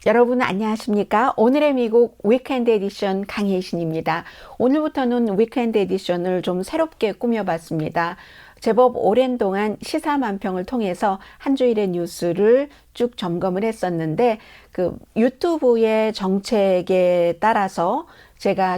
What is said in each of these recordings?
여러분 안녕하십니까? 오늘의 미국 위켄드 에디션 강혜신입니다. 오늘부터는 위켄드 에디션을 좀 새롭게 꾸며봤습니다. 제법 오랜 동안 시사만평을 통해서 한 주일의 뉴스를 쭉 점검을 했었는데 그 유튜브의 정책에 따라서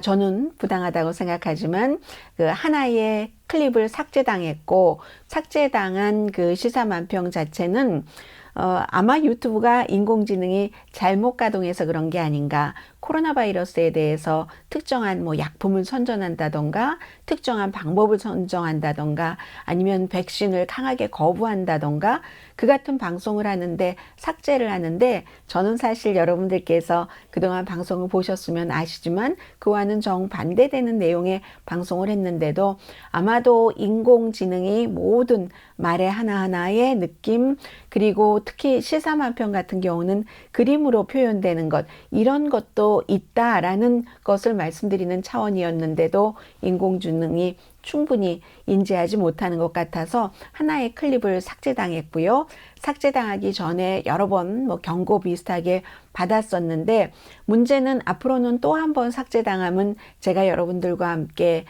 저는 부당하다고 생각하지만 그 하나의 클립을 삭제당했고 삭제당한 그 시사만평 자체는 아마 유튜브가 인공지능이 잘못 가동해서 그런 게 아닌가. 코로나 바이러스에 대해서 특정한 약품을 선전한다던가 특정한 방법을 선정한다던가 아니면 백신을 강하게 거부한다던가 그 같은 방송을 하는데 삭제를 하는데 저는 사실 여러분들께서 그동안 방송을 보셨으면 아시지만 그와는 정반대되는 내용의 방송을 했는데도 아마도 인공지능이 모든 말의 하나하나의 느낌 그리고 특히 시사만평 같은 경우는 그림으로 표현되는 것 이런 것도 있다라는 것을 말씀드리는 차원이었는데도 인공지능이 충분히 인지하지 못하는 것 같아서 하나의 클립을 삭제당했고요. 삭제당하기 전에 여러 번 경고 비슷하게 받았었는데 문제는 앞으로는 또 한 번 삭제당하면 제가 여러분들과 함께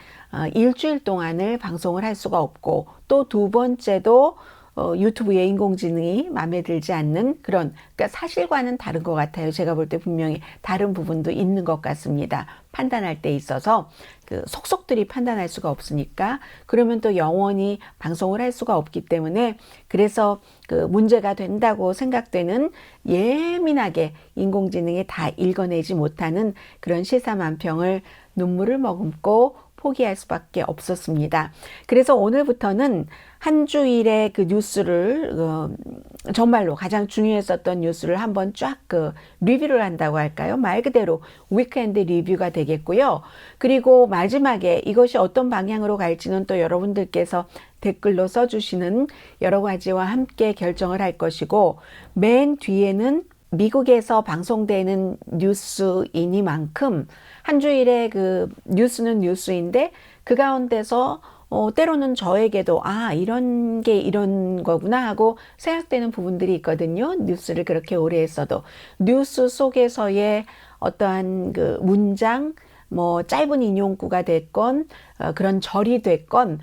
일주일 동안을 방송을 할 수가 없고 또 두 번째도 유튜브의 인공지능이 마음에 들지 않는 그러니까 사실과는 다른 것 같아요. 제가 볼 때 분명히 다른 부분도 있는 것 같습니다. 판단할 때 있어서 그 속속들이 판단할 수가 없으니까 그러면 또 영원히 방송을 할 수가 없기 때문에 그래서 그 문제가 된다고 생각되는 예민하게 인공지능이 다 읽어내지 못하는 그런 시사만평을 눈물을 머금고 포기할 수밖에 없었습니다. 그래서 오늘부터는 한 주일의 그 뉴스를 정말로 가장 중요했었던 뉴스를 한번 쫙 리뷰를 한다고 할까요? 말 그대로 위크엔드 리뷰가 되겠고요. 그리고 마지막에 이것이 어떤 방향으로 갈지는 또 여러분들께서 댓글로 써주시는 여러 가지와 함께 결정을 할 것이고 맨 뒤에는 미국에서 방송되는 뉴스이니만큼 한 주일에 그 뉴스는 뉴스인데 그 가운데서 때로는 저에게도 이런 게 이런 거구나 하고 생각되는 부분들이 있거든요. 뉴스를 그렇게 오래 했어도 뉴스 속에서의 어떠한 그 문장 짧은 인용구가 됐건 그런 절이 됐건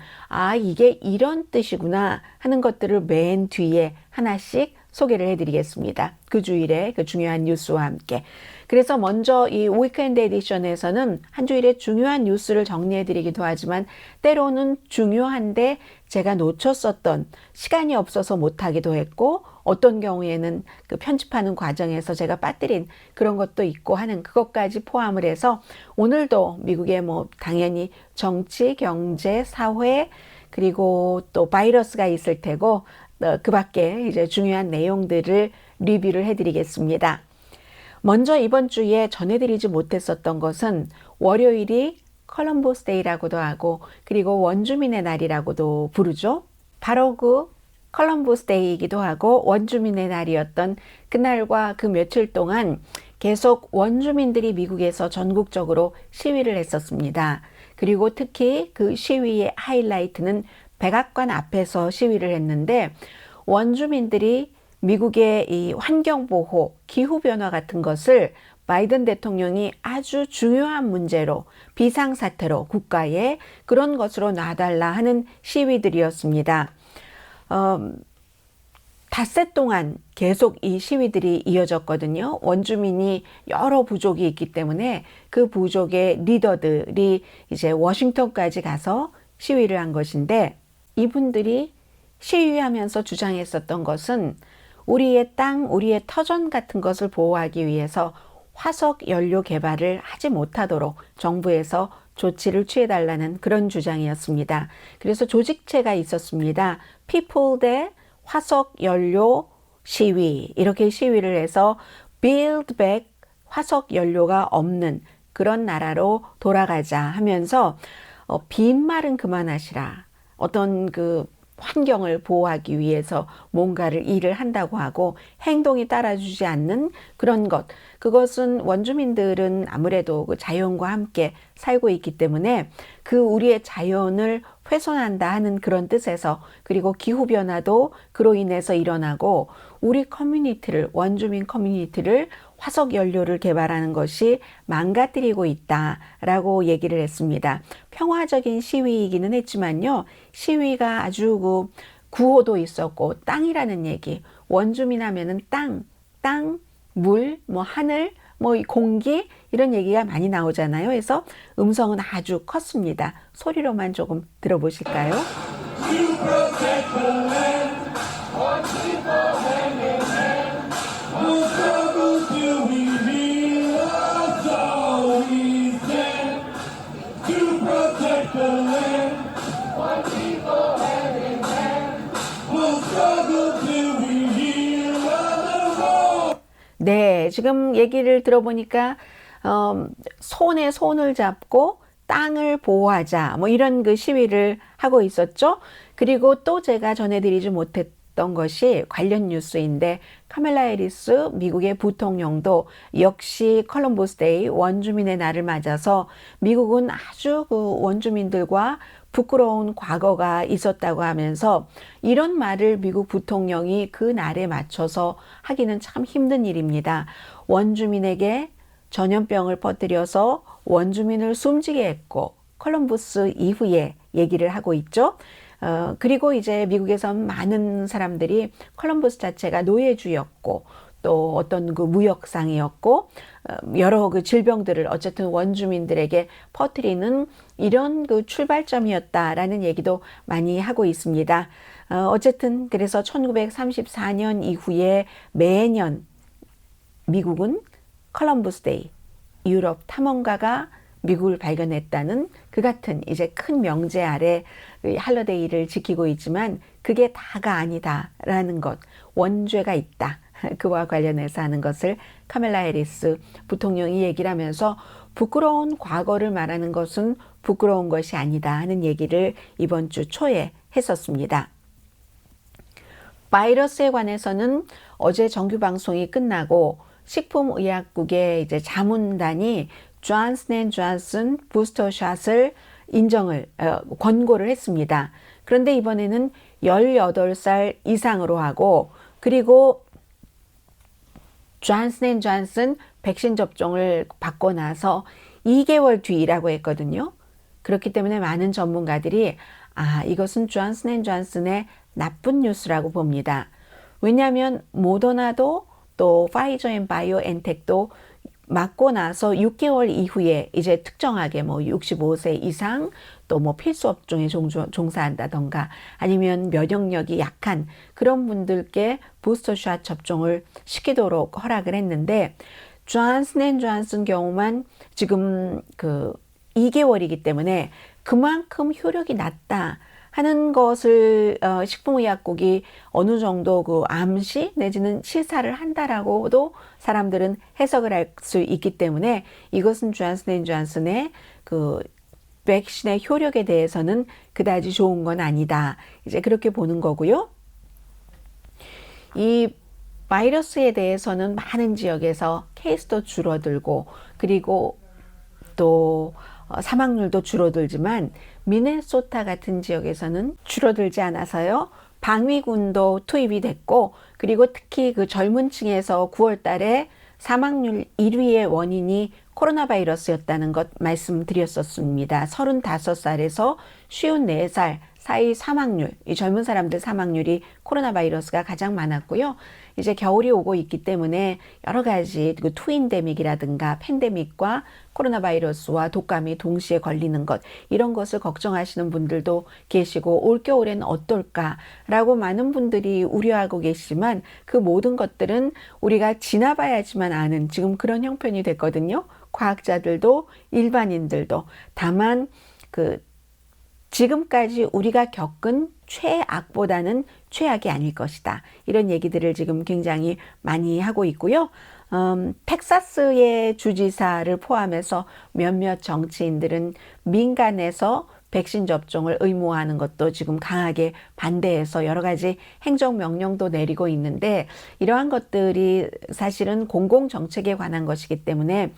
이게 이런 뜻이구나 하는 것들을 맨 뒤에 하나씩 소개를 해드리겠습니다. 그 주일에 그 중요한 뉴스와 함께. 그래서 먼저 이 위크엔드 에디션에서는 한 주일에 중요한 뉴스를 정리해드리기도 하지만 때로는 중요한데 제가 놓쳤었던 시간이 없어서 못하기도 했고 어떤 경우에는 그 편집하는 과정에서 제가 빠뜨린 그런 것도 있고 하는 그것까지 포함을 해서 오늘도 미국의 당연히 정치, 경제, 사회 그리고 또 바이러스가 있을 테고 그 밖에 이제 중요한 내용들을 리뷰를 해드리겠습니다. 먼저 이번 주에 전해드리지 못했었던 것은 월요일이 컬럼버스 데이라고도 하고 그리고 원주민의 날이라고도 부르죠. 바로 그 컬럼버스 데이이기도 하고 원주민의 날이었던 그날과 그 며칠 동안 계속 원주민들이 미국에서 전국적으로 시위를 했었습니다. 그리고 특히 그 시위의 하이라이트는 백악관 앞에서 시위를 했는데 원주민들이 미국의 이 환경보호, 기후변화 같은 것을 바이든 대통령이 아주 중요한 문제로 비상사태로 국가에 그런 것으로 놔달라 하는 시위들이었습니다. 닷새 동안 계속 이 시위들이 이어졌거든요. 원주민이 여러 부족이 있기 때문에 그 부족의 리더들이 이제 워싱턴까지 가서 시위를 한 것인데 이분들이 시위하면서 주장했었던 것은 우리의 땅, 우리의 터전 같은 것을 보호하기 위해서 화석 연료 개발을 하지 못하도록 정부에서 조치를 취해달라는 그런 주장이었습니다. 그래서 조직체가 있었습니다. People 대 화석 연료 시위 이렇게 시위를 해서 Build Back 화석 연료가 없는 그런 나라로 돌아가자 하면서 빈말은 그만하시라. 어떤 그 환경을 보호하기 위해서 뭔가를 일을 한다고 하고 행동이 따라주지 않는 그런 것. 그것은 원주민들은 아무래도 그 자연과 함께 살고 있기 때문에 그 우리의 자연을 훼손한다 하는 그런 뜻에서, 그리고 기후변화도 그로 인해서 일어나고 우리 커뮤니티를, 원주민 커뮤니티를 화석 연료를 개발하는 것이 망가뜨리고 있다라고 얘기를 했습니다. 평화적인 시위이기는 했지만요. 시위가 아주 구호도 있었고 땅이라는 얘기, 원주민 하면은 땅, 물, 뭐 하늘, 뭐 공기 이런 얘기가 많이 나오잖아요. 그래서 음성은 아주 컸습니다. 소리로만 조금 들어보실까요? 네, 지금 얘기를 들어보니까 손에 손을 잡고 땅을 보호하자 뭐 이런 그 시위를 하고 있었죠. 그리고 또 제가 전해드리지 못했던 것이 관련 뉴스인데, 카멜라 해리스 미국의 부통령도 역시 컬럼버스 데이, 원주민의 날을 맞아서 미국은 아주 그 원주민들과 부끄러운 과거가 있었다고 하면서, 이런 말을 미국 부통령이 그 날에 맞춰서 하기는 참 힘든 일입니다. 원주민에게 전염병을 퍼뜨려서 원주민을 숨지게 했고, 콜럼버스 이후에 얘기를 하고 있죠. 그리고 이제 미국에선 많은 사람들이 콜럼버스 자체가 노예주였고, 또 어떤 그 무역상이었고, 여러 그 질병들을 어쨌든 원주민들에게 퍼뜨리는 이런 그 출발점이었다라는 얘기도 많이 하고 있습니다. 어쨌든 그래서 1934년 이후에 매년 미국은 컬럼버스 데이, 유럽 탐험가가 미국을 발견했다는 그 같은 이제 큰 명제 아래 할러데이를 지키고 있지만, 그게 다가 아니다라는 것, 원죄가 있다. 그와 관련해서 하는 것을 카멜라 해리스 부통령이 얘기를 하면서, 부끄러운 과거를 말하는 것은 부끄러운 것이 아니다 하는 얘기를 이번 주 초에 했었습니다. 바이러스에 관해서는 어제 정규 방송이 끝나고 식품의약국의 이제 자문단이 존슨 앤 존슨 부스터샷을 권고를 했습니다. 그런데 이번에는 18살 이상으로 하고, 그리고 존슨 앤 존슨 백신 접종을 받고 나서 2개월 뒤라고 했거든요. 그렇기 때문에 많은 전문가들이 이것은 존슨 앤 존슨의 나쁜 뉴스라고 봅니다. 왜냐하면 모더나도 또 파이저 앤 바이오엔텍도 맞고 나서 6개월 이후에 이제 특정하게 뭐 65세 이상, 또 뭐 필수 업종에 종사한다던가 아니면 면역력이 약한 그런 분들께 부스터샷 접종을 시키도록 허락을 했는데, 존슨 앤 존슨 경우만 지금 그 2개월이기 때문에 그만큼 효력이 낮다 하는 것을 식품의약국이 어느 정도 그 암시 내지는 시사를 한다라고도 사람들은 해석을 할 수 있기 때문에, 이것은 존슨 앤 존슨의 그 백신의 효력에 대해서는 그다지 좋은 건 아니다. 이제 그렇게 보는 거고요. 이 바이러스에 대해서는 많은 지역에서 케이스도 줄어들고, 그리고 또 사망률도 줄어들지만 미네소타 같은 지역에서는 줄어들지 않아서요. 방위군도 투입이 됐고, 그리고 특히 그 젊은 층에서 9월 달에 사망률 1위의 원인이 코로나 바이러스였다는 것 말씀드렸었습니다. 35살에서 54살 사이 사망률, 이 젊은 사람들 사망률이 코로나 바이러스가 가장 많았고요. 이제 겨울이 오고 있기 때문에 여러 가지 그 투인데믹이라든가 팬데믹과 코로나 바이러스와 독감이 동시에 걸리는 것, 이런 것을 걱정하시는 분들도 계시고, 올겨울엔 어떨까라고 많은 분들이 우려하고 계시지만, 그 모든 것들은 우리가 지나봐야지만 아는 지금 그런 형편이 됐거든요. 과학자들도 일반인들도. 다만 지금까지 우리가 겪은 최악보다는 최악이 아닐 것이다. 이런 얘기들을 지금 굉장히 많이 하고 있고요. 텍사스의 주지사를 포함해서 몇몇 정치인들은 민간에서 백신 접종을 의무화하는 것도 지금 강하게 반대해서 여러 가지 행정명령도 내리고 있는데, 이러한 것들이 사실은 공공정책에 관한 것이기 때문에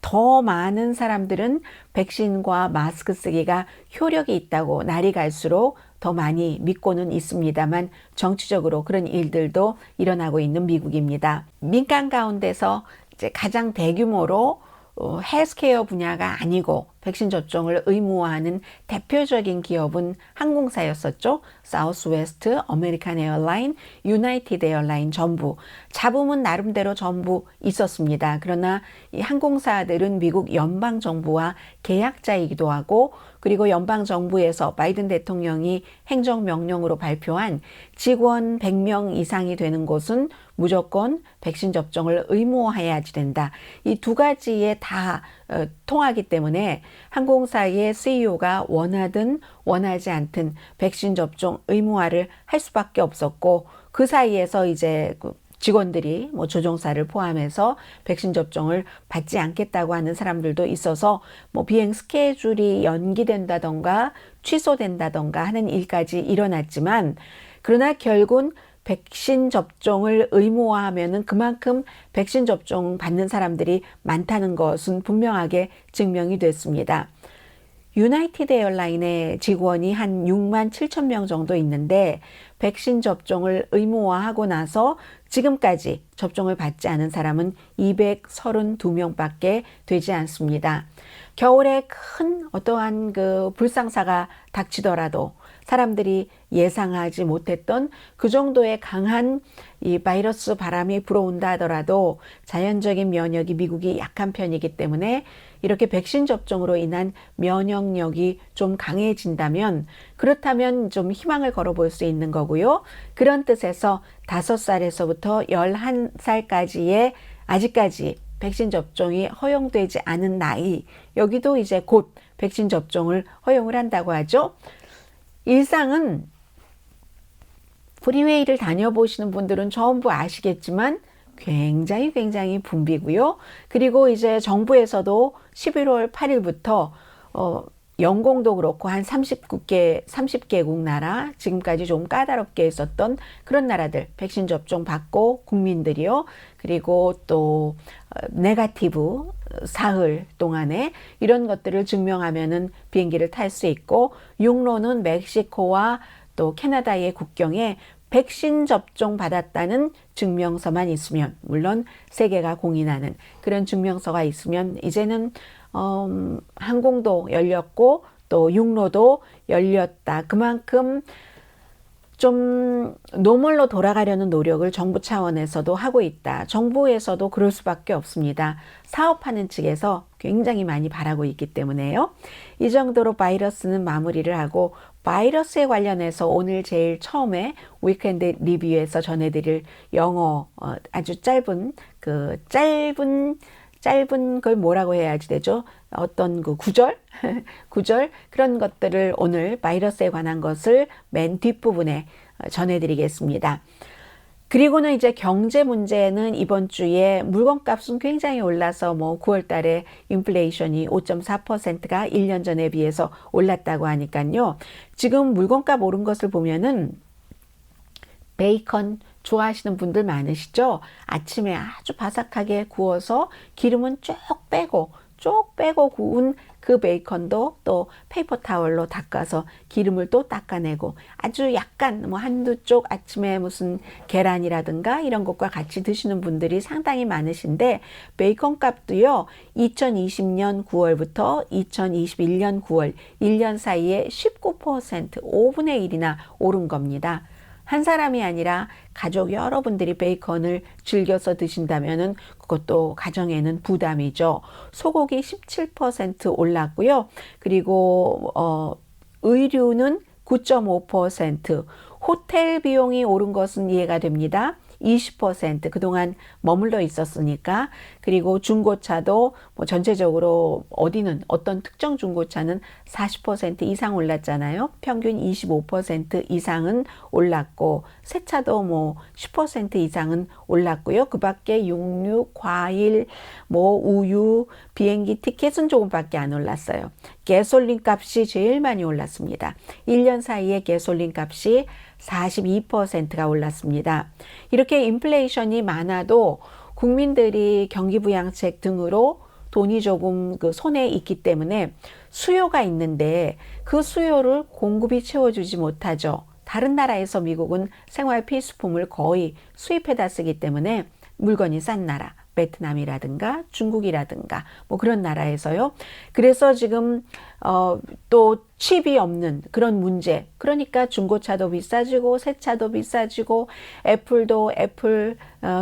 더 많은 사람들은 백신과 마스크 쓰기가 효력이 있다고 날이 갈수록 더 많이 믿고는 있습니다만 정치적으로 그런 일들도 일어나고 있는 미국입니다. 민간 가운데서 이제 가장 대규모로 헬스케어 분야가 아니고 백신 접종을 의무화하는 대표적인 기업은 항공사였었죠. 사우스웨스트, 아메리칸 에어라인, 유나이티드 에어라인 전부 잡음은 나름대로 전부 있었습니다. 그러나 이 항공사들은 미국 연방 정부와 계약자이기도 하고 그리고 연방 정부에서 바이든 대통령이 행정명령으로 발표한 직원 100명 이상이 되는 곳은 무조건 백신 접종을 의무화해야지 된다. 이 두 가지에 다 통하기 때문에 항공사의 CEO가 원하든 원하지 않든 백신 접종 의무화를 할 수밖에 없었고 그 사이에서 이제 직원들이 뭐 조종사를 포함해서 백신 접종을 받지 않겠다고 하는 사람들도 있어서 뭐 비행 스케줄이 연기된다던가 취소된다던가 하는 일까지 일어났지만 그러나 결국은 백신 접종을 의무화하면은 그만큼 백신 접종 받는 사람들이 많다는 것은 분명하게 증명이 됐습니다. 유나이티드 에어라인의 직원이 한 6만 7천 명 정도 있는데 백신 접종을 의무화하고 나서 지금까지 접종을 받지 않은 사람은 232명밖에 되지 않습니다. 겨울에 큰 어떠한 그 불상사가 닥치더라도 사람들이 예상하지 못했던 그 정도의 강한 이 바이러스 바람이 불어온다 하더라도 자연적인 면역이 미국이 약한 편이기 때문에 이렇게 백신 접종으로 인한 면역력이 좀 강해진다면 그렇다면 좀 희망을 걸어볼 수 있는 거고요. 그런 뜻에서 5살에서부터 11살까지의 아직까지 백신 접종이 허용되지 않은 나이 여기도 이제 곧 백신 접종을 허용을 한다고 하죠. 일상은 프리웨이를 다녀보시는 분들은 전부 아시겠지만 굉장히 붐비고요. 그리고 이제 정부에서도 11월 8일부터 영공도 그렇고 한 30개국 나라 지금까지 좀 까다롭게 있었던 그런 나라들 백신 접종 받고 국민들이요. 그리고 또 네거티브 사흘 동안에 이런 것들을 증명하면은 비행기를 탈 수 있고 육로는 멕시코와 또 캐나다의 국경에 백신 접종 받았다는 증명서만 있으면 물론 세계가 공인하는 그런 증명서가 있으면 이제는 항공도 열렸고 또 육로도 열렸다. 그만큼 좀 노멀로 돌아가려는 노력을 정부 차원에서도 하고 있다. 정부에서도 그럴 수밖에 없습니다. 사업하는 측에서 굉장히 많이 바라고 있기 때문에요. 이 정도로 바이러스는 마무리를 하고 바이러스에 관련해서 오늘 제일 처음에 위켄드 리뷰에서 전해드릴 영어 아주 짧은 걸 뭐라고 해야지 되죠? 어떤 그 구절 그런 것들을 오늘 바이러스에 관한 것을 맨 뒷부분에 전해드리겠습니다. 그리고는 이제 경제 문제는 이번 주에 물건값은 굉장히 올라서 뭐 9월 달에 인플레이션이 5.4%가 1년 전에 비해서 올랐다고 하니까요. 지금 물건값 오른 것을 보면은 베이컨 좋아하시는 분들 많으시죠? 아침에 아주 바삭하게 구워서 기름은 쭉 빼고 구운 그 베이컨도 또 페이퍼 타월로 닦아서 기름을 또 닦아내고 아주 약간 뭐 한두 쪽 아침에 무슨 계란이라든가 이런 것과 같이 드시는 분들이 상당히 많으신데 베이컨 값도요 2020년 9월부터 2021년 9월 1년 사이에 19% 5분의 1이나 오른 겁니다. 한 사람이 아니라 가족 여러분들이 베이컨을 즐겨서 드신다면은 그것도 가정에는 부담이죠. 소고기 17% 올랐고요. 그리고 의류는 9.5%, 호텔 비용이 오른 것은 이해가 됩니다. 20% 그동안 머물러 있었으니까. 그리고 중고차도 뭐 전체적으로 어떤 특정 중고차는 40% 이상 올랐잖아요. 평균 25% 이상은 올랐고 새 차도 뭐 10% 이상은 올랐고요. 그 밖에 육류, 과일, 뭐 우유, 비행기 티켓은 조금밖에 안 올랐어요. 가솔린 값이 제일 많이 올랐습니다. 1년 사이에 가솔린 값이 42%가 올랐습니다. 이렇게 인플레이션이 많아도 국민들이 경기부양책 등으로 돈이 조금 그 손에 있기 때문에 수요가 있는데 그 수요를 공급이 채워주지 못하죠. 다른 나라에서 미국은 생활 필수품을 거의 수입해다 쓰기 때문에 물건이 싼 나라, 베트남이라든가 중국이라든가 뭐 그런 나라에서요. 그래서 지금 또 칩이 없는 그런 문제. 그러니까 중고차도 비싸지고 새 차도 비싸지고 애플도 애플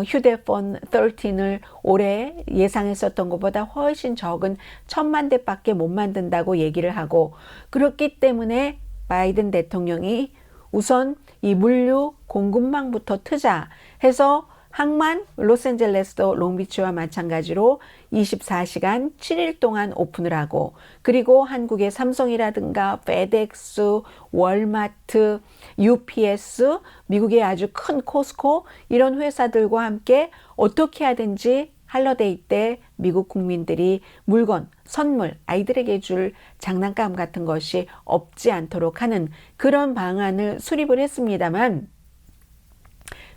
휴대폰 13을 올해 예상했었던 것보다 훨씬 적은 1,000만 대밖에 못 만든다고 얘기를 하고 그렇기 때문에 바이든 대통령이 우선 이 물류 공급망부터 트자 해서 항만 로스앤젤레스도 롱비치와 마찬가지로 24시간 7일 동안 오픈을 하고 그리고 한국의 삼성이라든가 페덱스, 월마트, UPS, 미국의 아주 큰 코스코 이런 회사들과 함께 어떻게 하든지 할러데이 때 미국 국민들이 물건, 선물, 아이들에게 줄 장난감 같은 것이 없지 않도록 하는 그런 방안을 수립을 했습니다만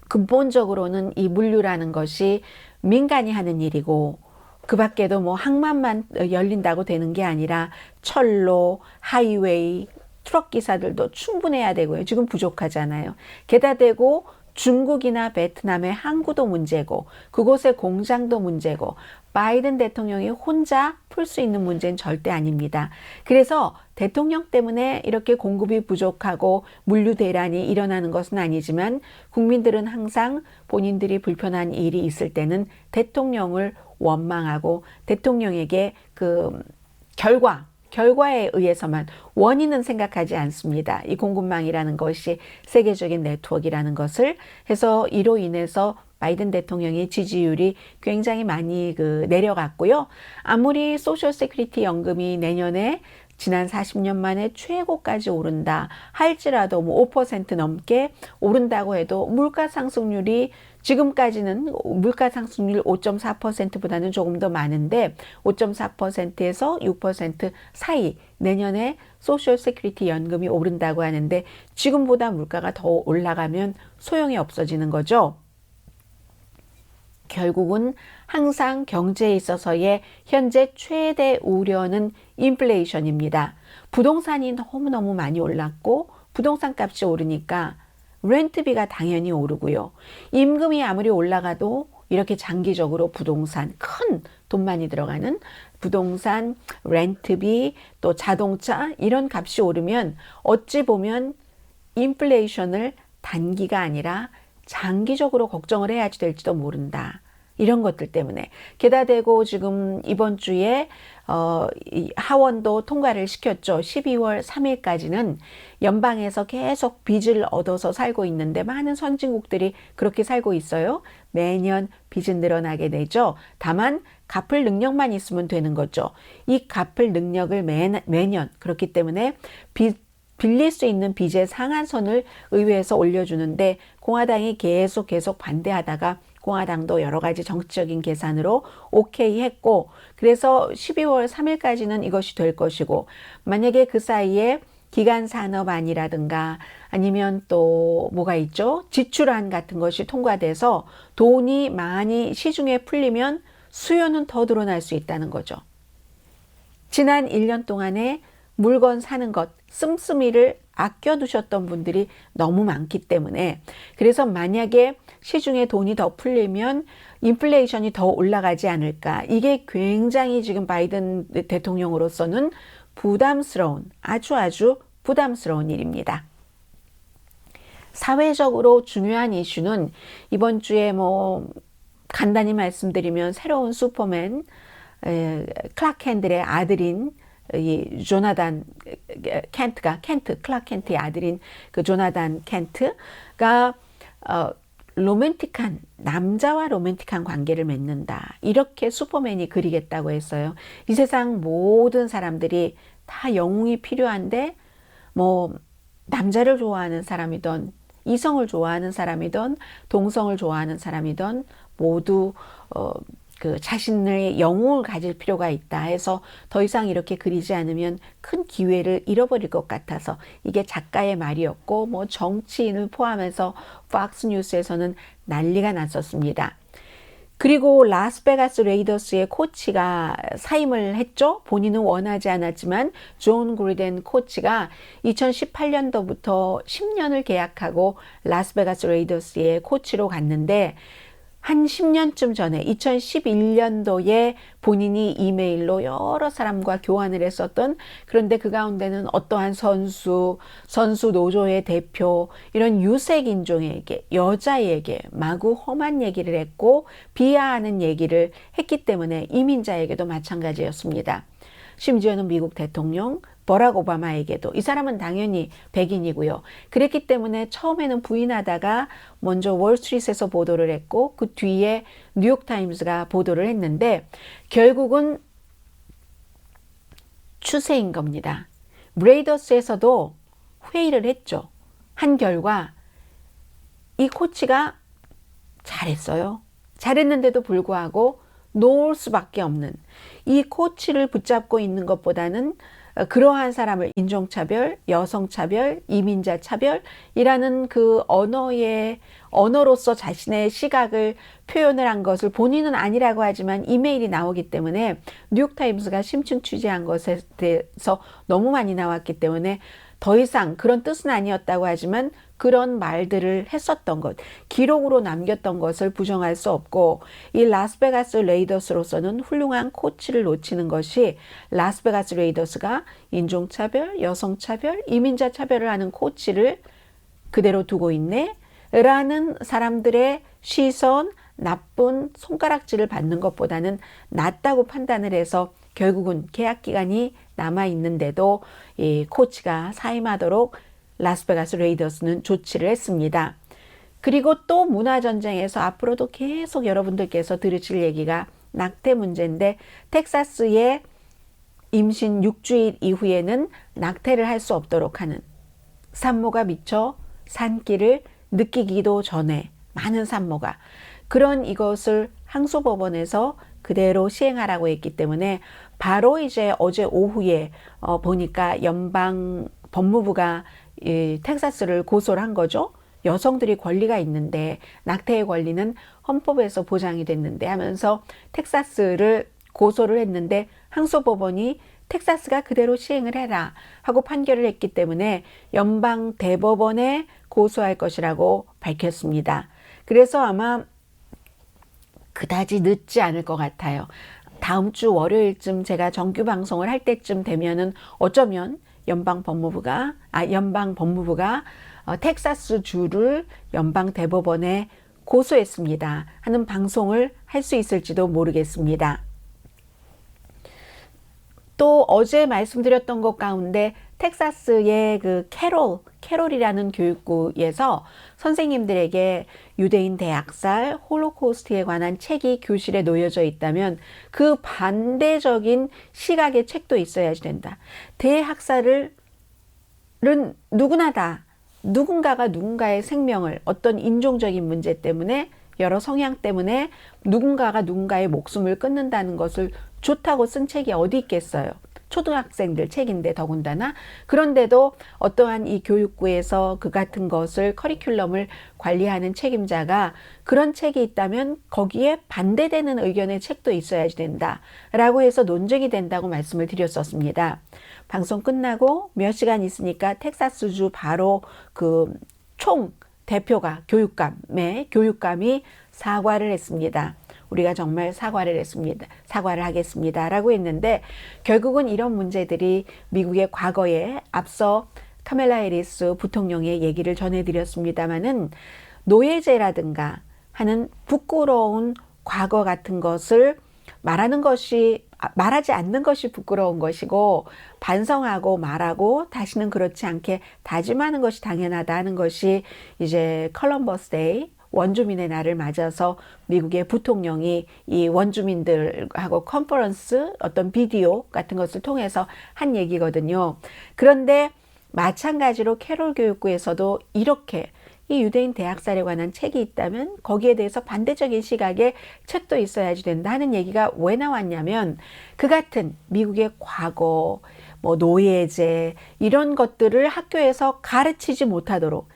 근본적으로는 이 물류라는 것이 민간이 하는 일이고 그 밖에도 뭐 항만만 열린다고 되는 게 아니라 철로, 하이웨이, 트럭 기사들도 충분해야 되고요. 지금 부족하잖아요. 게다 대고 중국이나 베트남의 항구도 문제고 그곳의 공장도 문제고 바이든 대통령이 혼자 풀 수 있는 문제는 절대 아닙니다. 그래서 대통령 때문에 이렇게 공급이 부족하고 물류 대란이 일어나는 것은 아니지만 국민들은 항상 본인들이 불편한 일이 있을 때는 대통령을 원망하고 대통령에게 그 결과에 의해서만 원인은 생각하지 않습니다. 이 공급망이라는 것이 세계적인 네트워크라는 것을 해서 이로 인해서 바이든 대통령의 지지율이 굉장히 많이 내려갔고요. 아무리 소셜 세큐리티 연금이 내년에 지난 40년 만에 최고까지 오른다 할지라도 뭐 5% 넘게 오른다고 해도 물가 상승률이 지금까지는 물가 상승률 5.4%보다는 조금 더 많은데 5.4%에서 6% 사이 내년에 소셜 세큐리티 연금이 오른다고 하는데 지금보다 물가가 더 올라가면 소용이 없어지는 거죠. 결국은 항상 경제에 있어서의 현재 최대 우려는 인플레이션입니다. 부동산이 너무너무 많이 올랐고 부동산 값이 오르니까 렌트비가 당연히 오르고요. 임금이 아무리 올라가도 이렇게 장기적으로 부동산 큰 돈 많이 들어가는 부동산, 렌트비, 또 자동차 이런 값이 오르면 어찌 보면 인플레이션을 단기가 아니라 장기적으로 걱정을 해야지 될지도 모른다. 이런 것들 때문에 게다 대고 지금 이번 주에 하원도 통과를 시켰죠. 12월 3일까지는 연방에서 계속 빚을 얻어서 살고 있는데 많은 선진국들이 그렇게 살고 있어요. 매년 빚은 늘어나게 되죠. 다만 갚을 능력만 있으면 되는 거죠. 이 갚을 능력을 매년 그렇기 때문에 빌릴 수 있는 빚의 상한선을 의회에서 올려주는데 공화당이 계속 반대하다가 공화당도 여러 가지 정치적인 계산으로 오케이 했고 그래서 12월 3일까지는 이것이 될 것이고 만약에 그 사이에 기간산업안이라든가 아니면 또 뭐가 있죠? 지출안 같은 것이 통과돼서 돈이 많이 시중에 풀리면 수요는 더 늘어날 수 있다는 거죠. 지난 1년 동안에 물건 사는 것, 씀씀이를 아껴두셨던 분들이 너무 많기 때문에 그래서 만약에 시중에 돈이 더 풀리면 인플레이션이 더 올라가지 않을까. 이게 굉장히 지금 바이든 대통령으로서는 부담스러운 아주 부담스러운 일입니다. 사회적으로 중요한 이슈는 이번 주에 뭐 간단히 말씀드리면 새로운 슈퍼맨 클라크 켄트의 아들인 이 조나단 클라크 켄트의 아들인 그 조나단 켄트가 남자와 로맨틱한 관계를 맺는다. 이렇게 슈퍼맨이 그리겠다고 했어요. 이 세상 모든 사람들이 다 영웅이 필요한데 뭐 남자를 좋아하는 사람이든 이성을 좋아하는 사람이든 동성을 좋아하는 사람이든 모두 그 자신의 영웅을 가질 필요가 있다 해서 더 이상 이렇게 그리지 않으면 큰 기회를 잃어버릴 것 같아서 이게 작가의 말이었고 뭐 정치인을 포함해서 팍스 뉴스에서는 난리가 났었습니다. 그리고 라스베가스 레이더스의 코치가 사임을 했죠. 본인은 원하지 않았지만 존 그루덴 코치가 2018년도부터 10년을 계약하고 라스베가스 레이더스의 코치로 갔는데 한 10년쯤 전에 2011년도에 본인이 이메일로 여러 사람과 교환을 했었던, 그런데 그 가운데는 어떠한 선수 노조의 대표, 이런 유색 인종에게, 여자에게 마구 험한 얘기를 했고 비하하는 얘기를 했기 때문에 이민자에게도 마찬가지였습니다. 심지어는 미국 대통령 버락 오바마에게도. 이 사람은 당연히 백인이고요. 그랬기 때문에 처음에는 부인하다가 먼저 월스트리트에서 보도를 했고 그 뒤에 뉴욕타임스가 보도를 했는데 결국은 추세인 겁니다. 레이더스에서도 회의를 했죠. 한 결과 이 코치가 잘했어요. 잘했는데도 불구하고 놓을 수밖에 없는, 이 코치를 붙잡고 있는 것보다는 그러한 사람을 인종차별, 여성차별, 이민자차별이라는 그 언어로서 자신의 시각을 표현을 한 것을 본인은 아니라고 하지만 이메일이 나오기 때문에 뉴욕타임스가 심층 취재한 것에 대해서 너무 많이 나왔기 때문에 더 이상 그런 뜻은 아니었다고 하지만 그런 말들을 했었던 것, 기록으로 남겼던 것을 부정할 수 없고, 이 라스베가스 레이더스로서는 훌륭한 코치를 놓치는 것이 라스베가스 레이더스가 인종차별, 여성차별, 이민자차별을 하는 코치를 그대로 두고 있네? 라는 사람들의 시선, 나쁜 손가락질을 받는 것보다는 낫다고 판단을 해서 결국은 계약 기간이 남아있는데도 이 코치가 사임하도록 라스베가스 레이더스는 조치를 했습니다. 그리고 또 문화전쟁에서 앞으로도 계속 여러분들께서 들으실 얘기가 낙태 문제인데, 텍사스의 임신 6주일 이후에는 낙태를 할 수 없도록 하는, 산모가 미처 산기를 느끼기도 전에 많은 산모가, 그런 이것을 항소법원에서 그대로 시행하라고 했기 때문에 바로 이제 어제 오후에 보니까 연방 법무부가 이 텍사스를 고소를 한 거죠. 여성들이 권리가 있는데 낙태의 권리는 헌법에서 보장이 됐는데 하면서 텍사스를 고소를 했는데 항소법원이 텍사스가 그대로 시행을 해라 하고 판결을 했기 때문에 연방 대법원에 고소할 것이라고 밝혔습니다. 그래서 아마 그다지 늦지 않을 것 같아요. 다음 주 월요일쯤 제가 정규 방송을 할 때쯤 되면은 어쩌면 연방 법무부가 텍사스 주를 연방 대법원에 고소했습니다 하는 방송을 할 수 있을지도 모르겠습니다. 또 어제 말씀드렸던 것 가운데 텍사스의 그 캐롤이라는 교육구에서 선생님들에게 유대인 대학살, 홀로코스트에 관한 책이 교실에 놓여져 있다면 그 반대적인 시각의 책도 있어야지 된다. 대학살은 누구나 다 누군가가 누군가의 생명을 어떤 인종적인 문제 때문에, 여러 성향 때문에 누군가가 누군가의 목숨을 끊는다는 것을 좋다고 쓴 책이 어디 있겠어요. 초등학생들 책인데 더군다나. 그런데도 어떠한 이 교육부에서 그 같은 것을 커리큘럼을 관리하는 책임자가 그런 책이 있다면 거기에 반대되는 의견의 책도 있어야지 된다라고 해서 논쟁이 된다고 말씀을 드렸었습니다. 방송 끝나고 몇 시간 있으니까 텍사스주 바로 그 총 대표가 교육감이 사과를 했습니다. 우리가 정말 사과를 하겠습니다 라고 했는데, 결국은 이런 문제들이 미국의 과거에 앞서 카멜라 해리스 부통령의 얘기를 전해드렸습니다마는 노예제라든가 하는 부끄러운 과거 같은 것을 말하지 않는 것이 부끄러운 것이고, 반성하고 말하고 다시는 그렇지 않게 다짐하는 것이 당연하다 하는 것이 이제 컬럼버스 데이, 원주민의 날을 맞아서 미국의 부통령이 이 원주민들하고 컨퍼런스, 어떤 비디오 같은 것을 통해서 한 얘기거든요. 그런데 마찬가지로 캐롤 교육구에서도 이렇게 이 유대인 대학살에 관한 책이 있다면 거기에 대해서 반대적인 시각의 책도 있어야지 된다 하는 얘기가 왜 나왔냐면, 그 같은 미국의 과거, 노예제 이런 것들을 학교에서 가르치지 못하도록,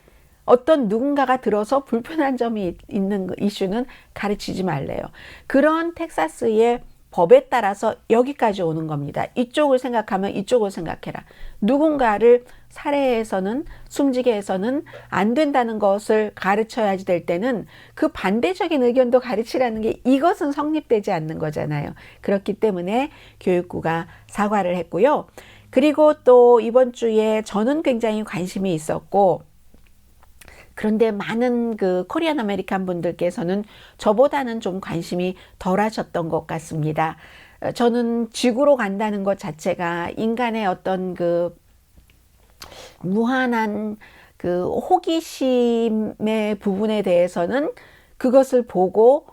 어떤 누군가가 들어서 불편한 점이 있는 이슈는 가르치지 말래요. 그런 텍사스의 법에 따라서 여기까지 오는 겁니다. 이쪽을 생각하면 이쪽을 생각해라. 누군가를 살해해서는, 숨지게 해서는 안 된다는 것을 가르쳐야지 될 때는 그 반대적인 의견도 가르치라는 게, 이것은 성립되지 않는 거잖아요. 그렇기 때문에 교육부가 사과를 했고요. 그리고 또 이번 주에 저는 굉장히 관심이 있었고, 그런데 많은 그 코리안 아메리칸 분들께서는 저보다는 좀 관심이 덜 하셨던 것 같습니다. 저는 지구로 간다는 것 자체가 인간의 어떤 그 무한한 그 호기심의 부분에 대해서는, 그것을 보고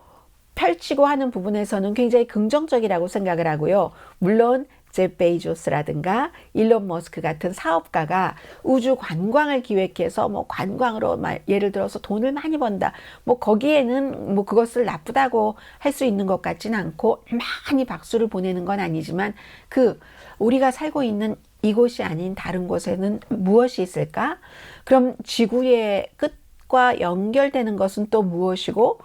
펼치고 하는 부분에서는 굉장히 긍정적이라고 생각을 하고요. 물론 제프 베이조스라든가 일론 머스크 같은 사업가가 우주 관광을 기획해서 뭐 관광으로 예를 들어서 돈을 많이 번다, 뭐 거기에는 뭐 그것을 나쁘다고 할 수 있는 것 같지는 않고 많이 박수를 보내는 건 아니지만, 그 우리가 살고 있는 이곳이 아닌 다른 곳에는 무엇이 있을까? 그럼 지구의 끝과 연결되는 것은 또 무엇이고,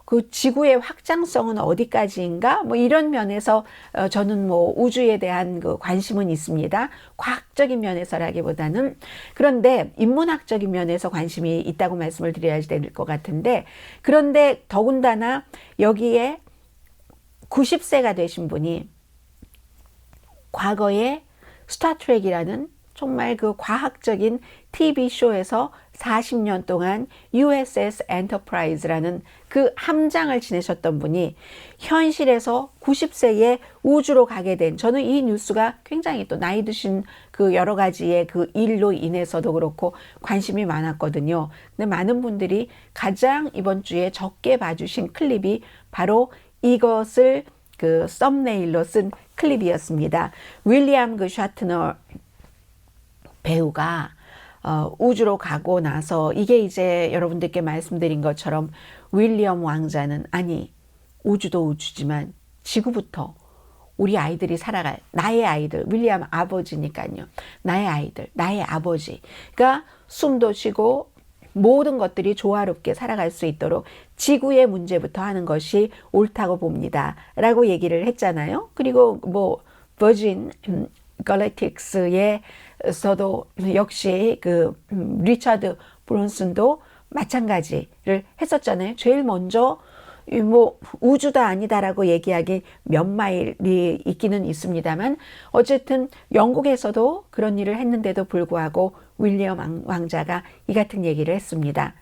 그 지구의 확장성은 어디까지인가? 뭐 이런 면에서 저는 뭐 우주에 대한 그 관심은 있습니다. 과학적인 면에서라기보다는. 그런데 인문학적인 면에서 관심이 있다고 말씀을 드려야 될 것 같은데, 그런데 더군다나 여기에 90세가 되신 분이 과거에 스타트rek이라는 정말 그 과학적인 TV쇼에서 40년 동안 USS 엔터프라이즈라는 그 함장을 지내셨던 분이 현실에서 90세에 우주로 가게 된, 저는 이 뉴스가 굉장히 또 나이 드신 그 여러 가지의 그 일로 인해서도 그렇고 관심이 많았거든요. 근데 많은 분들이 가장 이번 주에 적게 봐주신 클립이 바로 이것을 그 썸네일로 쓴 클립이었습니다. 윌리엄 그 샤트너 배우가 우주로 가고 나서, 이게 이제 여러분들께 말씀드린 것처럼 윌리엄 왕자는, 아니 우주도 우주지만 지구부터 우리 아이들이 살아갈, 나의 아이들, 윌리엄 아버지니까요. 나의 아이들, 나의 아버지가 숨도 쉬고 모든 것들이 조화롭게 살아갈 수 있도록 지구의 문제부터 하는 것이 옳다고 봅니다 라고 얘기를 했잖아요. 그리고 뭐 버진 갈랙틱스에서도 역시 그 리차드 브론슨도 마찬가지를 했었잖아요. 제일 먼저 뭐 우주다 아니다라고 얘기하기 몇 마일이 있기는 있습니다만, 어쨌든 영국에서도 그런 일을 했는데도 불구하고 윌리엄 왕자가 이 같은 얘기를 했습니다.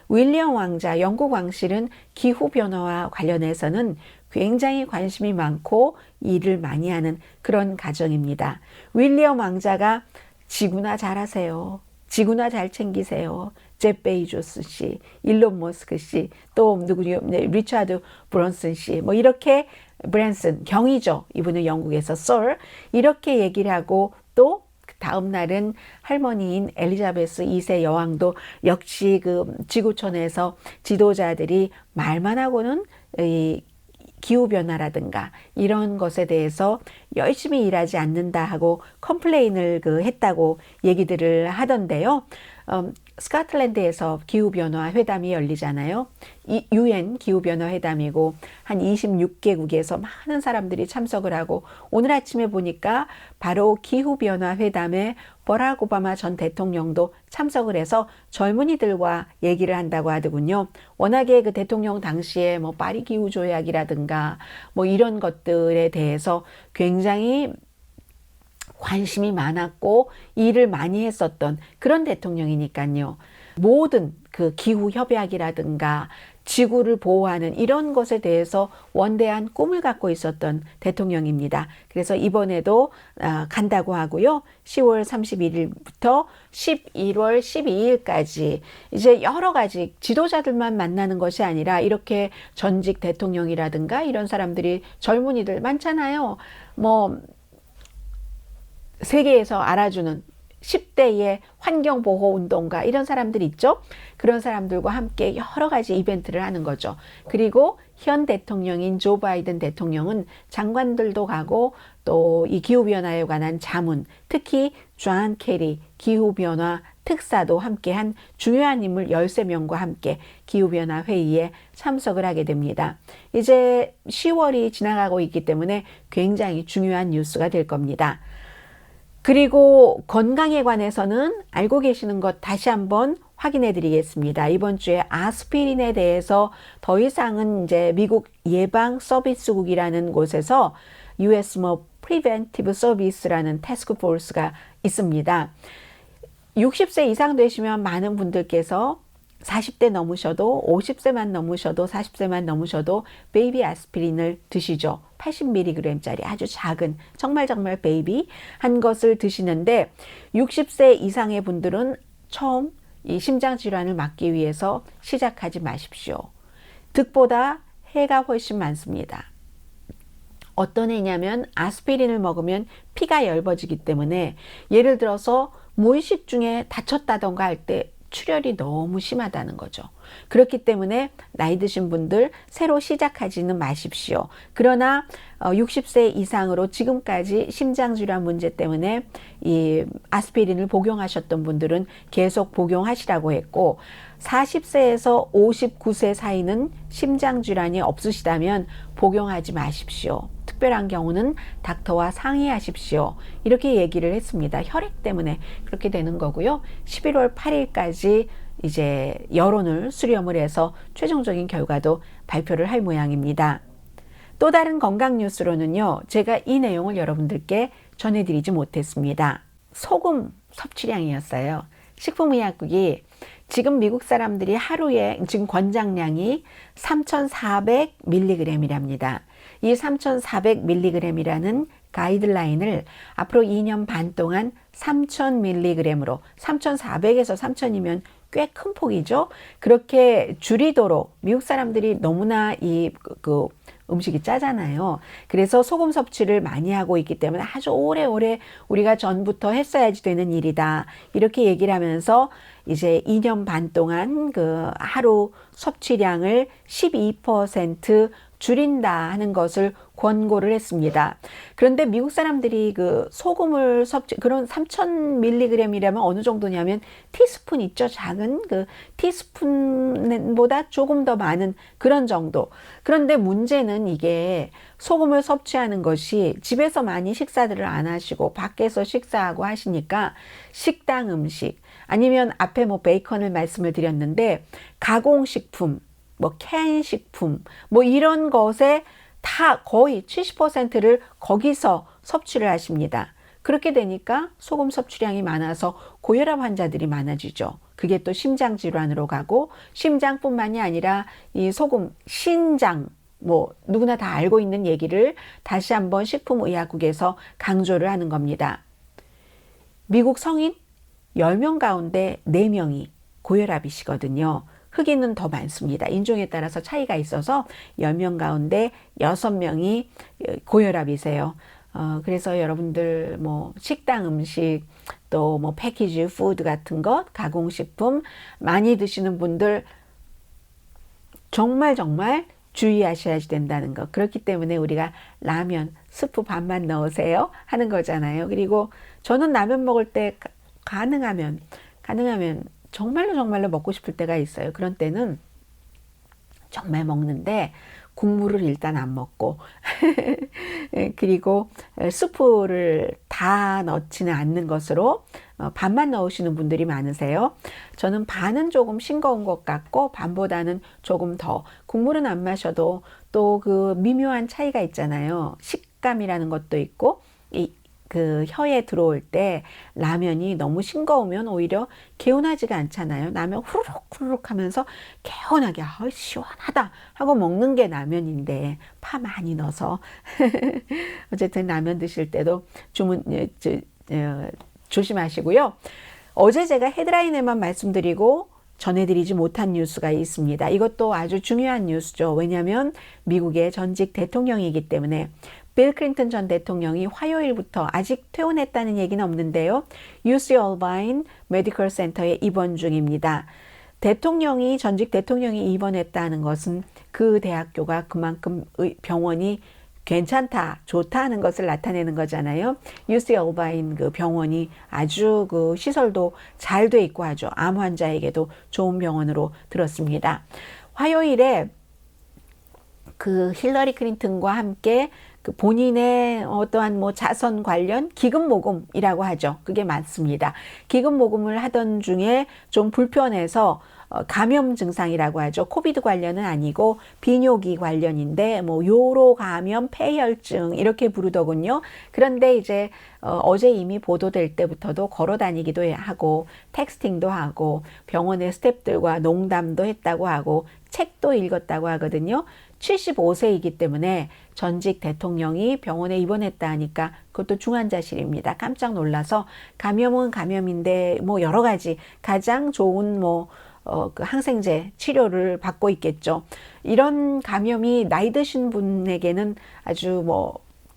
윌리엄 왕자, 영국 왕실은 기후변화와 관련해서는 굉장히 관심이 많고 일을 많이 하는 그런 가정입니다. 윌리엄 왕자가 지구나 잘하세요, 지구나 잘 챙기세요, 제프 베이조스 씨, 일론 머스크 씨, 또 누구요? 리차드 브론슨 씨, 뭐 이렇게, 브랜슨, 경이죠. 이분은 영국에서 썰, 이렇게 얘기를 하고, 또 다음 날은 할머니인 엘리자베스 2세 여왕도 역시 그 지구촌에서 지도자들이 말만 하고는 이 기후변화라든가 이런 것에 대해서 열심히 일하지 않는다 하고 컴플레인을 했다고 얘기들을 하던데요. 스코틀랜드에서 기후변화 회담이 열리잖아요. UN 기후변화 회담이고 한 26개국에서 많은 사람들이 참석을 하고, 오늘 아침에 보니까 바로 기후변화 회담에 버락 오바마 전 대통령도 참석을 해서 젊은이들과 얘기를 한다고 하더군요. 워낙에 그 대통령 당시에 뭐 파리 기후 조약이라든가 뭐 이런 것들에 대해서 굉장히 관심이 많았고 일을 많이 했었던 그런 대통령이니까요. 모든 그 기후 협약이라든가 지구를 보호하는 이런 것에 대해서 원대한 꿈을 갖고 있었던 대통령입니다. 그래서 이번에도 간다고 하고요. 10월 31일부터 11월 12일까지 이제 여러 가지 지도자들만 만나는 것이 아니라, 이렇게 전직 대통령이라든가 이런 사람들이, 젊은이들 많잖아요. 뭐 세계에서 알아주는 10대의 환경보호운동가 이런 사람들이 있죠. 그런 사람들과 함께 여러 가지 이벤트를 하는 거죠. 그리고 현 대통령인 조 바이든 대통령은 장관들도 가고, 또 이 기후변화에 관한 자문, 특히 존 케리 기후변화 특사도 함께한 중요한 인물 13명과 함께 기후변화 회의에 참석을 하게 됩니다. 이제 10월이 지나가고 있기 때문에 굉장히 중요한 뉴스가 될 겁니다. 그리고 건강에 관해서는 알고 계시는 것 다시 한번 확인해 드리겠습니다. 이번 주에 아스피린에 대해서 더 이상은 이제 미국 예방 서비스국이라는 곳에서 US Preventive Service라는 태스크포스가 있습니다. 60세 이상 되시면 많은 분들께서 40대 넘으셔도 50세만 넘으셔도 40세만 넘으셔도 베이비 아스피린을 드시죠. 80mg짜리 아주 작은 정말 베이비 한 것을 드시는데 60세 이상의 분들은 처음 이 심장질환을 막기 위해서 시작하지 마십시오. 득보다 해가 훨씬 많습니다. 어떤 해냐면 아스피린을 먹으면 피가 엷어지기 때문에 예를 들어서 무의식 중에 다쳤다던가 할 때 출혈이 너무 심하다는 거죠. 그렇기 때문에 나이 드신 분들 새로 시작하지는 마십시오. 그러나 60세 이상으로 지금까지 심장질환 문제 때문에 이 아스피린을 복용하셨던 분들은 계속 복용하시라고 했고 40세에서 59세 사이는 심장질환이 없으시다면 복용하지 마십시오. 특별한 경우는 닥터와 상의하십시오. 이렇게 얘기를 했습니다. 혈액 때문에 그렇게 되는 거고요. 11월 8일까지 이제 여론을 수렴을 해서 최종적인 결과도 발표를 할 모양입니다. 또 다른 건강 뉴스로는요. 제가 이 내용을 여러분들께 전해드리지 못했습니다. 소금 섭취량이었어요. 식품의약국이 지금 미국 사람들이 하루에 지금 권장량이 3,400mg이랍니다. 이 3,400mg이라는 가이드라인을 앞으로 2년 반 동안 3,000mg으로 3,400에서 3,000이면 꽤 큰 폭이죠. 그렇게 줄이도록 미국 사람들이 너무나 그 음식이 짜잖아요. 그래서 소금 섭취를 많이 하고 있기 때문에 아주 오래오래 우리가 전부터 했어야지 되는 일이다. 이렇게 얘기를 하면서 이제 2년 반 동안 그 하루 섭취량을 12% 줄인다 하는 것을 권고를 했습니다. 그런데 미국 사람들이 그 소금을 그런 3,000mg이라면 어느 정도냐면 티스푼 있죠? 작은 그 티스푼보다 조금 더 많은 그런 정도. 그런데 문제는 이게 소금을 섭취하는 것이 집에서 많이 식사들을 안 하시고 밖에서 식사하고 하시니까 식당 음식 아니면 앞에 뭐 베이컨을 말씀을 드렸는데 가공식품 캔 식품 이런 것에 다 거의 70%를 거기서 섭취를 하십니다. 그렇게 되니까 소금 섭취량이 많아서 고혈압 환자들이 많아지죠. 그게 또 심장 질환으로 가고 심장뿐만이 아니라 이 소금 신장 누구나 다 알고 있는 얘기를 다시 한번 식품의약국에서 강조를 하는 겁니다. 미국 성인 10명 가운데 4명이 고혈압이시거든요. 흑인은 더 많습니다. 인종에 따라서 차이가 있어서 10명 가운데 6명이 고혈압이세요. 그래서 여러분들 식당 음식 또 패키지 푸드 같은 것, 가공식품 많이 드시는 분들 정말 주의하셔야 된다는 것. 그렇기 때문에 우리가 라면, 스프 반만 넣으세요 하는 거잖아요. 그리고 저는 라면 먹을 때 가능하면 정말로 먹고 싶을 때가 있어요. 그런 때는 정말 먹는데 국물을 일단 안 먹고 그리고 스프를 다 넣지는 않는 것으로 반만 넣으시는 분들이 많으세요. 저는 반은 조금 싱거운 것 같고 반보다는 조금 더 국물은 안 마셔도 또 그 미묘한 차이가 있잖아요. 식감이라는 것도 있고 그 혀에 들어올 때 라면이 너무 싱거우면 오히려 개운하지가 않잖아요. 라면 후루룩 하면서 개운하게 시원하다 하고 먹는 게 라면인데 파 많이 넣어서 어쨌든 라면 드실 때도 조심하시고요. 어제 제가 헤드라인에만 말씀드리고 전해드리지 못한 뉴스가 있습니다. 이것도 아주 중요한 뉴스죠. 왜냐하면 미국의 전직 대통령이기 때문에 빌 클린턴 전 대통령이 화요일부터 아직 퇴원했다는 얘기는 없는데요. UC 얼바인 메디컬 센터에 입원 중입니다. 전직 대통령이 입원했다는 것은 그 대학교가 그만큼 병원이 괜찮다, 좋다 하는 것을 나타내는 거잖아요. UC 얼바인 그 병원이 아주 그 시설도 잘 돼 있고 아주 암 환자에게도 좋은 병원으로 들었습니다. 화요일에 그 힐러리 클린턴과 함께 그 본인의 어떠한 뭐 자선 관련 기금 모금이라고 하죠. 그게 맞습니다. 기금 모금을 하던 중에 좀 불편해서 감염 증상이라고 하죠. 코비드 관련은 아니고 비뇨기 관련인데 뭐 요로 감염 폐혈증 이렇게 부르더군요. 그런데 이제 어제 이미 보도될 때부터도 걸어 다니기도 하고 텍스팅도 하고 병원의 스태프들과 농담도 했다고 하고 책도 읽었다고 하거든요. 75세이기 때문에 전직 대통령이 병원에 입원했다 하니까 그것도 중환자실입니다. 깜짝 놀라서 감염은 감염인데 뭐 여러 가지 가장 좋은 그 항생제 치료를 받고 있겠죠. 이런 감염이 나이 드신 분에게는 아주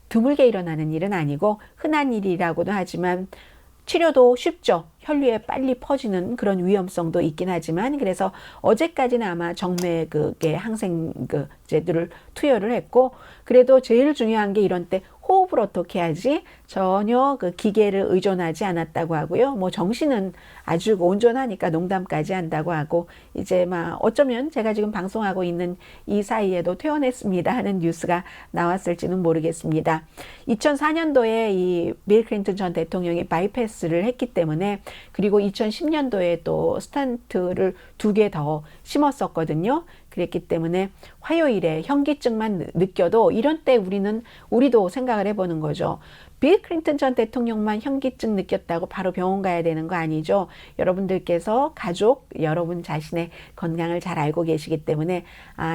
드물게 일어나는 일은 아니고 흔한 일이라고도 하지만 치료도 쉽죠. 혈류에 빨리 퍼지는 그런 위험성도 있긴 하지만 그래서 어제까지는 아마 정맥의 항생제들을 투여를 했고 그래도 제일 중요한 게 이런 때 호흡을 어떻게 하지? 전혀 그 기계를 의존하지 않았다고 하고요. 뭐 정신은 아주 온전하니까 농담까지 한다고 하고 이제 막 어쩌면 제가 지금 방송하고 있는 이 사이에도 퇴원했습니다 하는 뉴스가 나왔을지는 모르겠습니다. 2004년도에 이 빌 클린턴 전 대통령이 바이패스를 했기 때문에 그리고 2010년도에 또 스턴트를 2개 더 심었었거든요. 그랬기 때문에 화요일에 현기증만 느껴도 이런 때 우리도 생각을 해보는 거죠. 빌 클린턴 전 대통령만 현기증 느꼈다고 바로 병원 가야 되는 거 아니죠. 여러분들께서 가족, 여러분 자신의 건강을 잘 알고 계시기 때문에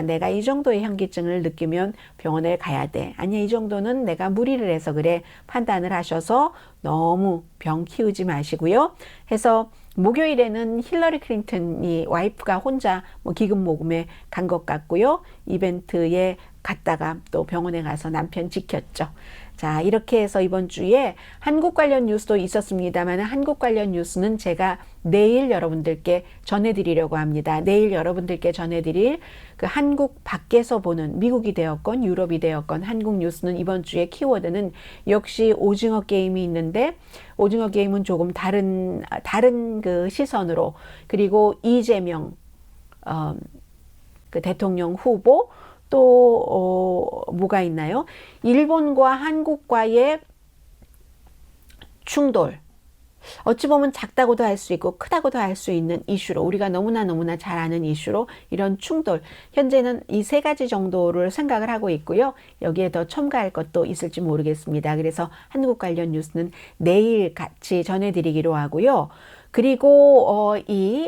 내가 이 정도의 현기증을 느끼면 병원에 가야 돼. 아니야, 이 정도는 내가 무리를 해서 그래. 판단을 하셔서 너무 병 키우지 마시고요. 해서 목요일에는 힐러리 클린턴이 와이프가 혼자 기금 모금에 간 것 같고요. 이벤트에 갔다가 또 병원에 가서 남편 지켰죠. 자, 이렇게 해서 이번 주에 한국 관련 뉴스도 있었습니다만 한국 관련 뉴스는 제가 내일 여러분들께 전해드리려고 합니다. 내일 여러분들께 전해드릴 그 한국 밖에서 보는 미국이 되었건 유럽이 되었건 한국 뉴스는 이번 주에 키워드는 역시 오징어 게임이 있는데 오징어 게임은 조금 다른 그 시선으로 그리고 이재명 그 대통령 후보 또 뭐가 있나요? 일본과 한국과의 충돌. 어찌 보면 작다고도 할 수 있고 크다고도 할 수 있는 이슈로 우리가 너무나 잘 아는 이슈로 이런 충돌. 현재는 이 3가지 정도를 생각을 하고 있고요. 여기에 더 첨가할 것도 있을지 모르겠습니다. 그래서 한국 관련 뉴스는 내일 같이 전해드리기로 하고요. 그리고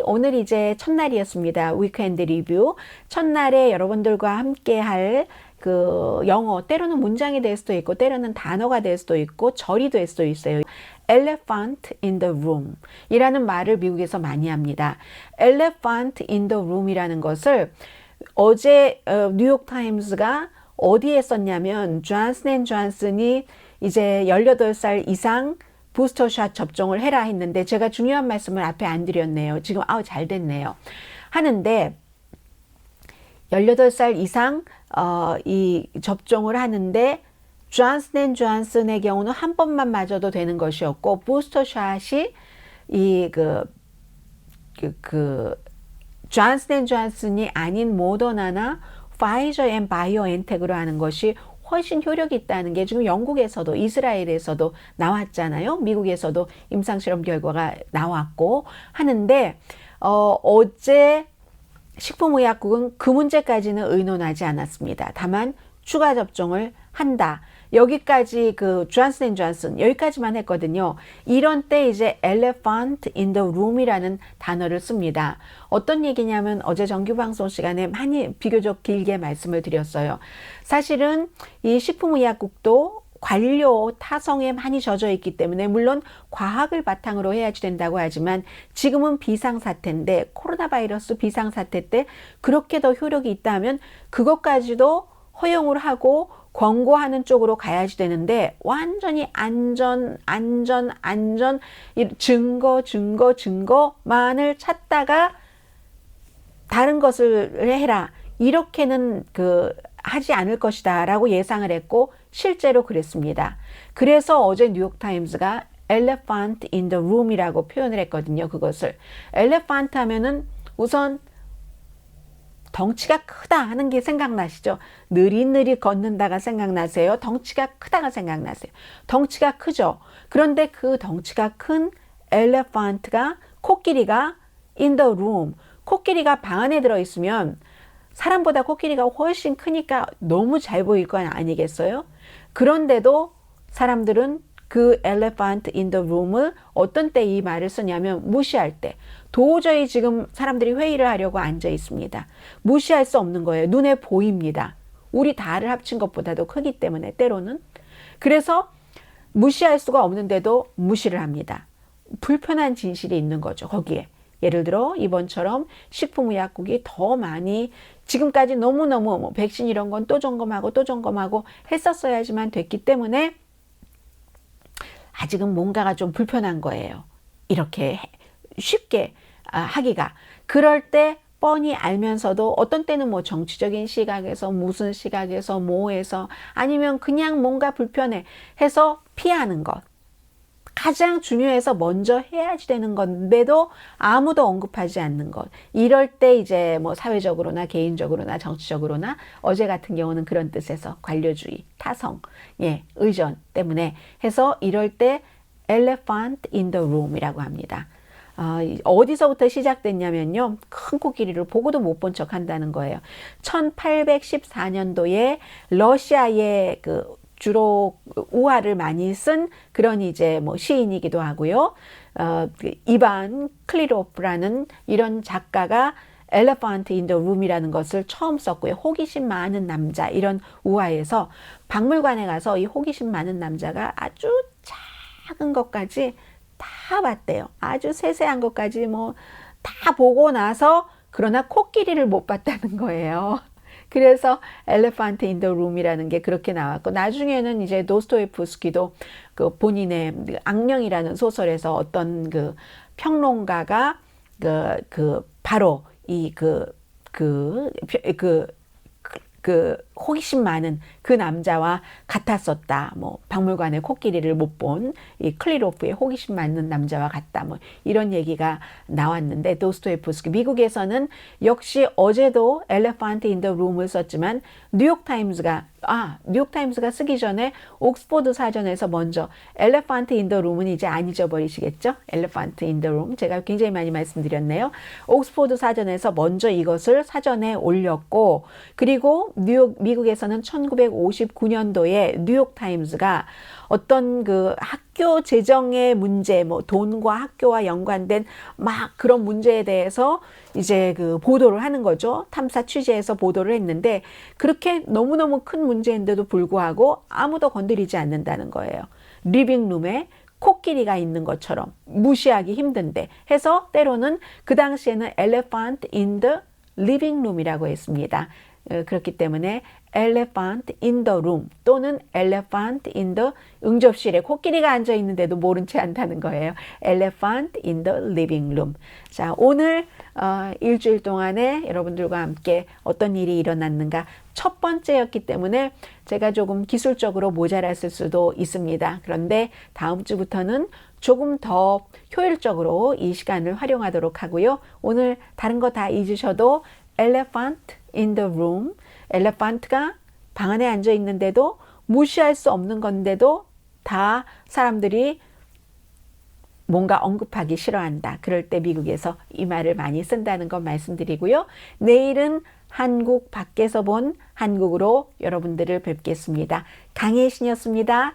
오늘 이제 첫날이었습니다. 위크엔드 리뷰. 첫날에 여러분들과 함께 할 그 영어, 때로는 문장이 될 수도 있고 때로는 단어가 될 수도 있고 절이 될 수도 있어요. Elephant in the room 이라는 말을 미국에서 많이 합니다. Elephant in the room 이라는 것을 어제 뉴욕타임스가 어디에 썼냐면 존슨 앤 존슨이 이제 18살 이상 부스터샷 접종을 해라 했는데 제가 중요한 말씀을 앞에 안 드렸네요. 지금 잘 됐네요. 하는데 18살 이상 이 접종을 하는데 존슨 앤 존슨의 경우는 한 번만 맞아도 되는 것이었고 부스터샷이 존슨 앤 존슨이 아닌 모더나나 파이저 앤 바이오엔텍으로 하는 것이 훨씬 효력이 있다는 게 지금 영국에서도 이스라엘에서도 나왔잖아요. 미국에서도 임상실험 결과가 나왔고 하는데 어제 식품의약국은 그 문제까지는 의논하지 않았습니다. 다만 추가 접종을 한다. 여기까지 그 존슨 앤 존슨 여기까지만 했거든요. 이런 때 이제 elephant in the room이라는 단어를 씁니다. 어떤 얘기냐면 어제 정규 방송 시간에 많이 비교적 길게 말씀을 드렸어요. 사실은 이 식품의약국도 관료 타성에 많이 젖어 있기 때문에 물론 과학을 바탕으로 해야지 된다고 하지만 지금은 비상사태인데 코로나 바이러스 비상사태 때 그렇게 더 효력이 있다면 그것까지도 허용을 하고 권고하는 쪽으로 가야지 되는데 완전히 안전 증거만을 찾다가 다른 것을 해라. 이렇게는 하지 않을 것이다 라고 예상을 했고 실제로 그랬습니다. 그래서 어제 뉴욕타임스가 elephant in the room 이라고 표현을 했거든요. 그것을 elephant 하면은 우선 덩치가 크다 하는 게 생각나시죠? 느릿느릿 걷는다가 생각나세요? 덩치가 크다가 생각나세요? 덩치가 크죠? 그런데 그 덩치가 큰 엘레펀트가 코끼리가 in the room, 코끼리가 방 안에 들어있으면 사람보다 코끼리가 훨씬 크니까 너무 잘 보일 건 아니겠어요? 그런데도 사람들은 그 elephant in the room을 어떤 때 이 말을 쓰냐면 무시할 때, 도저히 지금 사람들이 회의를 하려고 앉아 있습니다. 무시할 수 없는 거예요. 눈에 보입니다. 우리 다를 합친 것보다도 크기 때문에 때로는. 그래서 무시할 수가 없는데도 무시를 합니다. 불편한 진실이 있는 거죠. 거기에. 예를 들어 이번처럼 식품의약국이 더 많이 지금까지 너무너무 뭐 백신 이런 건 또 점검하고 또 점검하고 했었어야지만 됐기 때문에 아직은 뭔가가 좀 불편한 거예요. 이렇게 쉽게 하기가. 그럴 때 뻔히 알면서도 어떤 때는 뭐 정치적인 시각에서 무슨 시각에서 뭐해서 아니면 그냥 뭔가 불편해 해서 피하는 것. 가장 중요해서 먼저 해야지 되는 건데도 아무도 언급하지 않는 것. 이럴 때 이제 뭐 사회적으로나 개인적으로나 정치적으로나 어제 같은 경우는 그런 뜻에서 관료주의, 타성, 의전 때문에 해서 이럴 때 elephant in the room 이라고 합니다. 어디서부터 시작됐냐면요. 큰 코끼리를 보고도 못 본 척 한다는 거예요. 1814년도에 러시아의 주로 우화를 많이 쓴 그런 이제 뭐 시인이기도 하고요. 이반 클리로프라는 이런 작가가 Elephant in the Room이라는 것을 처음 썼고요. 호기심 많은 남자 이런 우화에서 박물관에 가서 이 호기심 많은 남자가 아주 작은 것까지 다 봤대요. 아주 세세한 것까지 뭐 다 보고 나서 그러나 코끼리를 못 봤다는 거예요. 그래서 Elephant in the Room이라는 게 그렇게 나왔고 나중에는 이제 도스토옙스키도 그 본인의 악령이라는 소설에서 어떤 그 평론가가 바로 이 호기심 많은 그 남자와 같았었다. 뭐 박물관에 코끼리를 못 본 이 클리로프의 호기심 많은 남자와 같다. 뭐 이런 얘기가 나왔는데 도스토옙스키 미국에서는 역시 어제도 Elephant in the Room을 썼지만 뉴욕타임스가 쓰기 전에 옥스포드 사전에서 먼저 Elephant in the Room은 이제 안 잊어버리시겠죠? Elephant in the Room 제가 굉장히 많이 말씀드렸네요. 옥스포드 사전에서 먼저 이것을 사전에 올렸고 그리고 미국에서는 1959년도에 뉴욕타임스가 어떤 그 학교 재정의 문제, 뭐 돈과 학교와 연관된 막 그런 문제에 대해서 이제 그 보도를 하는 거죠. 탐사 취재해서 보도를 했는데 그렇게 너무너무 큰 문제인데도 불구하고 아무도 건드리지 않는다는 거예요. 리빙룸에 코끼리가 있는 것처럼 무시하기 힘든데 해서 때로는 그 당시에는 Elephant in the living room이라고 했습니다. 그렇기 때문에 elephant in the room 또는 elephant in the 응접실에 코끼리가 앉아 있는데도 모른 채 한다는 거예요. elephant in the living room. 자, 오늘 일주일 동안에 여러분들과 함께 어떤 일이 일어났는가 첫 번째였기 때문에 제가 조금 기술적으로 모자랐을 수도 있습니다. 그런데 다음 주부터는 조금 더 효율적으로 이 시간을 활용하도록 하고요. 오늘 다른 거 다 잊으셔도 elephant in the room, 엘레펀트가 방 안에 앉아 있는데도 무시할 수 없는 건데도 다 사람들이 뭔가 언급하기 싫어한다. 그럴 때 미국에서 이 말을 많이 쓴다는 거 말씀드리고요. 내일은 한국 밖에서 본 한국으로 여러분들을 뵙겠습니다. 강혜신이었습니다.